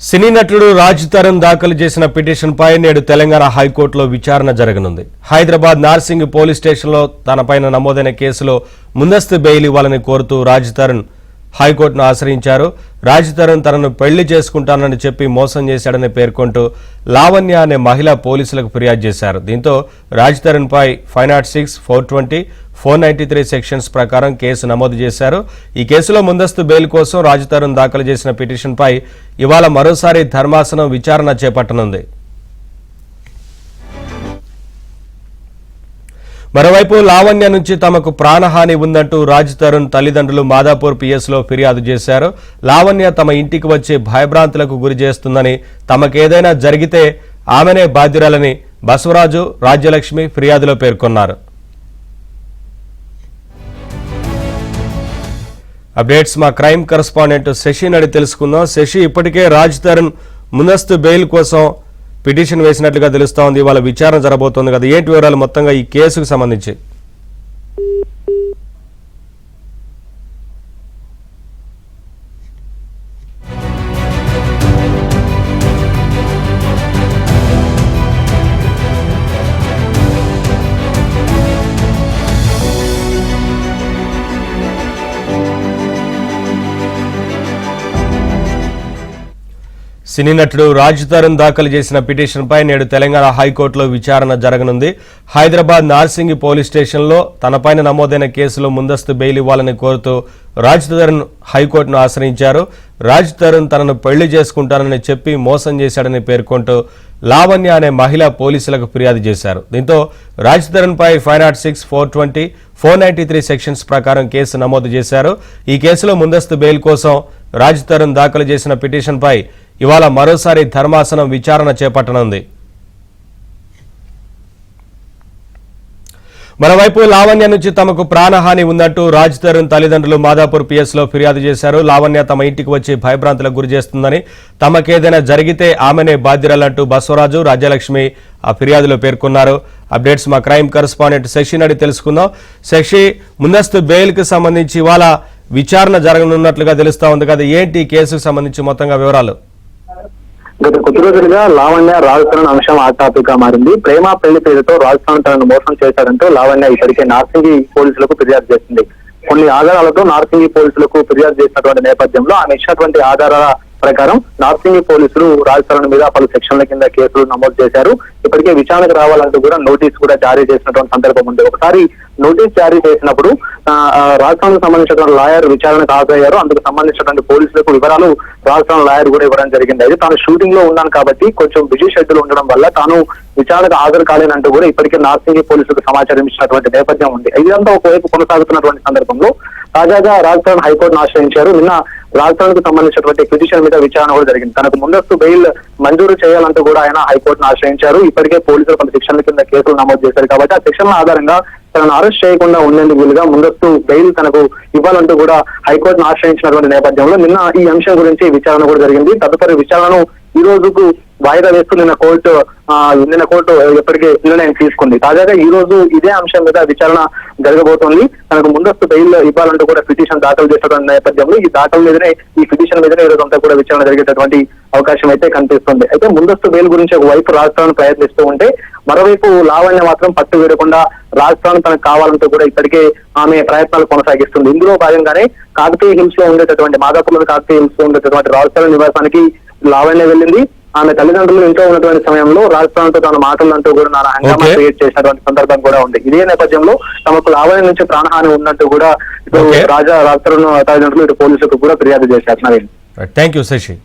సినీ నటుడు రాజ్ తరుణ్ దాఖలు చేసిన పిటిషన్పై నేడు తెలంగాణ హైకోర్టులో విచారణ జరగనుంది. హైదరాబాద్ నార్సింగ్ పోలీస్ స్టేషన్లో తనపైన నమోదైన కేసులో ముందస్తు బెయిల్ ఇవ్వాలని కోరుతూ రాజ్ తరుణ్ హైకోర్టును ఆశ్రయించారు. రాజ్ తరుణ్ తనను పెళ్లి చేసుకుంటానని చెప్పి మోసం చేశాడని పేర్కొంటూ లావణ్య అనే మహిళ పోలీసులకు ఫిర్యాదు చేశారు. దీంతో రాజ్ తరుణ్ పై 506, 420, 493 సెక్షన్స్ ప్రకారం కేసు నమోదు చేశారు. ఈ కేసులో ముందస్తు బెయిల్ కోసం రాజ్ తరుణ్ దాఖలు చేసిన పిటిషన్పై ఇవాళ మరోసారి ధర్మాసనం విచారణ చేపట్టనుంది. మరోవైపు లావణ్య నుంచి తమకు ప్రాణహాని ఉందంటూ రాజ్ తరుణ్ తల్లిదండ్రులు మాదాపూర్ పిఎస్లో ఫిర్యాదు చేశారు. లావణ్య తమ ఇంటికి వచ్చి భయభ్రాంతులకు గురి చేస్తుందని, తమకేదైనా జరిగితే ఆమెనే బాధ్యురాలని బసవరాజు, రాజ్యలక్ష్మి ఫిర్యాదులో పేర్కొన్నారు. అప్డేట్స్ మా క్రైమ్ కరెస్పాండెంట్ శశిని అడిగి తెలుసుకుందాం. శశి, ఇప్పటికే రాజ్ తరుణ్ ముందస్తు బెయిల్ కోసం పిటిషన్ వేసినట్లుగా తెలుస్తా ఉంది. ఇవాళ విచారణ జరగబోతోంది కదా, ఏంటి వివరాలు మొత్తంగా ఈ కేసుకు సంబంధించి? సినీ నటుడు రాజ్ తరుణ్ దాఖలు చేసిన పిటిషన్పై నేడు తెలంగాణ హైకోర్టులో విచారణ జరగనుంది. హైదరాబాద్ నార్సింగ్ పోలీస్ స్టేషన్లో తనపైన నమోదైన కేసులో ముందస్తు బెయిల్ ఇవ్వాలని కోరుతూ రాజ్ తరుణ్ హైకోర్టును ఆశ్రయించారు. రాజ్ తరుణ్ తనను పెళ్లి చేసుకుంటానని చెప్పి మోసం చేశాడని పేర్కొంటూ లావణ్య అనే మహిళ పోలీసులకు ఫిర్యాదు చేశారు. దీంతో రాజ్ తరుణ్ పై 506, 420, 493 సెక్షన్స్ ప్రకారం కేసు నమోదు చేశారు. ఈ కేసులో ముందస్తు బెయిల్ కోసం రాజ్ తరుణ్ దాఖలు చేసిన పిటిషన్పై ఇవాళ మరోసారి ధర్మాసనం విచారణ చేపట్టనుంది. మరోవైపు లావణ్య నుంచి తమకు ప్రాణహాని ఉందంటూ రాజ్ తరుణ్ తల్లిదండ్రులు మాదాపూర్ పిఎస్లో ఫిర్యాదు చేశారు. లావణ్య తమ ఇంటికి వచ్చి భయభ్రాంతులకు గురి చేస్తుందని, తమకేదైనా జరిగితే ఆమెనే బాధ్యురాలంటూ బసవరాజు, రాజ్యలక్ష్మి ఆ ఫిర్యాదులో పేర్కొన్నారు. అప్డేట్స్ మా క్రైమ్ కరెస్పాండెంట్ శశిని అడిగి తెలుసుకుందాం. శశి, ముందస్తు బెయిల్కి సంబంధించి ఇవాళ విచారణ జరగనున్నట్లుగా తెలుస్తా ఉంది కదా, ఏంటి కేసుకు సంబంధించి మొత్తంగా వివరాలు? గత కొద్ది రోజులుగా లావణ్య రాజ్ తరుణ్ అంశం హాట్ టాపిక్ గా మారింది. ప్రేమ పెళ్లి పేరుతో రాజ్ తరుణ్ తనను మోసం చేశాడంటూ లావణ్య ఇప్పటికే నార్సింగి పోలీసులకు ఫిర్యాదు చేసింది. కొన్ని ఆధారాలతో నార్సింగి పోలీసులకు ఫిర్యాదు చేసినటువంటి నేపథ్యంలో ఆమె ఇచ్చినటువంటి ఆధారాల ప్రకారం నార్సింగి పోలీసులు రాజ్ తరుణ్ మీద పలు సెక్షన్ల కింద కేసులు నమోదు చేశారు. ఇప్పటికే విచారణకు రావాలంటూ కూడా నోటీస్ కూడా జారీ చేసినటువంటి సందర్భం ఉంది. ఒకసారి నోటీస్ జారీ చేసినప్పుడు రాజ్ తరుణ్ సంబంధించినటువంటి లాయర్ విచారణకు హాజరయ్యారు. అందుకు సంబంధించినటువంటి పోలీసులకు వివరాలు రాజ్ తరుణ్ లాయర్ కూడా ఇవ్వడం జరిగింది. అయితే తాను షూటింగ్ లో ఉన్నాను కాబట్టి కొంచెం బిజీ షెడ్యూల్ ఉండడం వల్ల తాను విచారణకు హాజరు కాలేనంటూ కూడా ఇప్పటికే నార్సింగి పోలీసులకు సమాచారం ఇచ్చినటువంటి నేపథ్యం ఉంది. ఇదంతా ఒకవైపు కొనసాగుతున్నటువంటి సందర్భంలో తాజాగా రాజ్ తరుణ్ హైకోర్టును ఆశ్రయించారు. నిన్న రాజ్ తరుణ్ కు సంబంధించినటువంటి పిటిషన్ మీద విచారణ కూడా జరిగింది. తనకు ముందస్తు బెయిల్ మంజూరు చేయాలంటూ కూడా ఆయన హైకోర్టును ఆశ్రయించారు. ఇప్పటికే పోలీసులు కొంత సెక్షన్ల కింద కేసులు నమోదు చేశారు కాబట్టి ఆ సెక్షన్ల ఆధారంగా తనను అరెస్ట్ చేయకుండా ఉండేందుకు వీలుగా ముందస్తు బెయిల్ తనకు ఇవ్వాలంటూ కూడా హైకోర్టును ఆశ్రయించినటువంటి నేపథ్యంలో నిన్న ఈ అంశం గురించి విచారణ కూడా జరిగింది. తదుపరి విచారణను ఈ రోజుకు వాయిదా వేస్తూ నిన్న కోర్టు ఎప్పటికే నిర్ణయం తీసుకుంది. తాజాగా ఈ రోజు ఇదే అంశం మీద విచారణ జరగబోతోంది. తనకు ముందస్తు బెయిల్ ఇవ్వాలంటూ కూడా పిటిషన్ దాఖలు చేసినటువంటి నేపథ్యంలో ఈ దాఖలు మీదనే ఈ పిటిషన్ మీదనే ఈ రోజు అంతా కూడా విచారణ జరిగేటటువంటి అవకాశం అయితే కనిపిస్తుంది. అయితే ముందస్తు బెయిల్ గురించి ఒకవైపు రాజ్ తరుణ్ ప్రయత్నిస్తూ ఉంటే మరోవైపు లావణ్య మాత్రం పట్టు వీడకుండా రాజ్ తరుణ్ తనకు కావాలంటూ కూడా ఇప్పటికే ఆమె ప్రయత్నాలు కొనసాగిస్తుంది. ఇందులో భాగంగానే కాకతీయ హిల్స్ లో ఉండేటటువంటి మాదాపూర్ కాకతీయ హిల్స్ లో ఉండేటటువంటి రాజ్ తరుణ్ నివాసానికి లావణ్య వెళ్ళింది. ఆమె తల్లిదండ్రులు ఇంట్లో ఉన్నటువంటి సమయంలో రాజ్ తరుణ్ తో తన మాటలంటూ కూడా నానా హంగామా క్రియేట్ చేసినటువంటి సందర్భం కూడా ఉంది. ఇదే నేపథ్యంలో తమకు లావణ్య నుంచి ప్రాణహాని ఉన్నట్టు కూడా ఇటు రాజ్ తరుణ్ తల్లిదండ్రులు ఇటు పోలీసులకు కూడా ఫిర్యాదు చేశారు. Thank you Shashi.